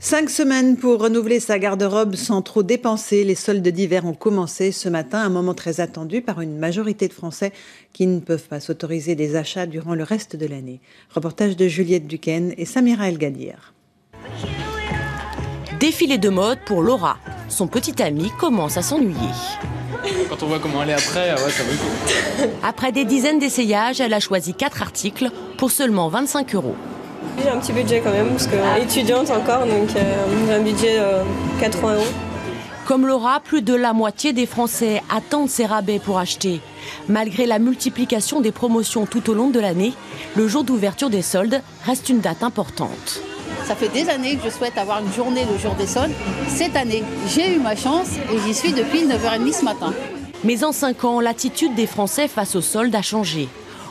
5 semaines pour renouveler sa garde-robe sans trop dépenser. Les soldes d'hiver ont commencé ce matin, un moment très attendu par une majorité de Français qui ne peuvent pas s'autoriser des achats durant le reste de l'année. Reportage de Juliette Duquesne et Samira El Gadir. Défilé de mode pour Laura. Son petit ami commence à s'ennuyer. Quand on voit comment elle est après, ouais, ça vaut le coup. Après des dizaines d'essayages, elle a choisi 4 articles pour seulement 25 €. J'ai un petit budget quand même, parce que étudiante encore, donc j'ai un budget 80 €. Comme Laura, plus de la moitié des Français attendent ces rabais pour acheter. Malgré la multiplication des promotions tout au long de l'année, le jour d'ouverture des soldes reste une date importante. Ça fait des années que je souhaite avoir une journée le jour des soldes. Cette année, j'ai eu ma chance et j'y suis depuis 9h30 ce matin. Mais en 5 ans, l'attitude des Français face aux soldes a changé.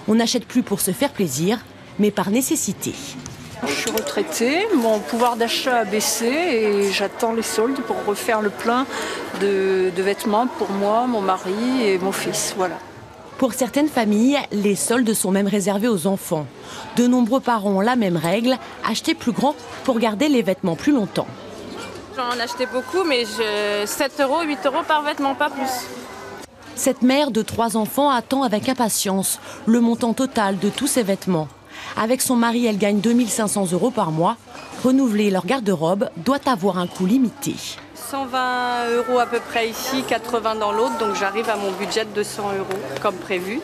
On n'achète plus pour se faire plaisir, mais par nécessité. Je suis retraitée, mon pouvoir d'achat a baissé et j'attends les soldes pour refaire le plein de vêtements pour moi, mon mari et mon fils. Voilà. Pour certaines familles, les soldes sont même réservés aux enfants. De nombreux parents ont la même règle, acheter plus grand pour garder les vêtements plus longtemps. J'en achetais beaucoup, mais 7 €, 8 € par vêtement, pas plus. Cette mère de 3 enfants attend avec impatience le montant total de tous ses vêtements. Avec son mari, elle gagne 2 500 € par mois. Renouveler leur garde-robe doit avoir un coût limité. 120 € à peu près ici, 80 dans l'autre, donc j'arrive à mon budget de 200 € comme prévu.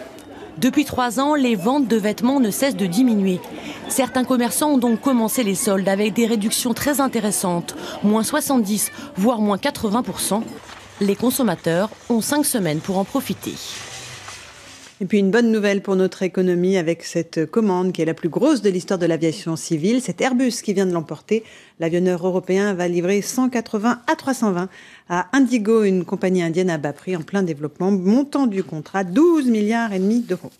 Depuis 3 ans, les ventes de vêtements ne cessent de diminuer. Certains commerçants ont donc commencé les soldes avec des réductions très intéressantes, moins 70, voire moins 80%. Les consommateurs ont 5 semaines pour en profiter. Et puis une bonne nouvelle pour notre économie avec cette commande qui est la plus grosse de l'histoire de l'aviation civile. C'est Airbus qui vient de l'emporter. L'avionneur européen va livrer 180 A320 à Indigo, une compagnie indienne à bas prix en plein développement, montant du contrat 12,5 milliards d'euros.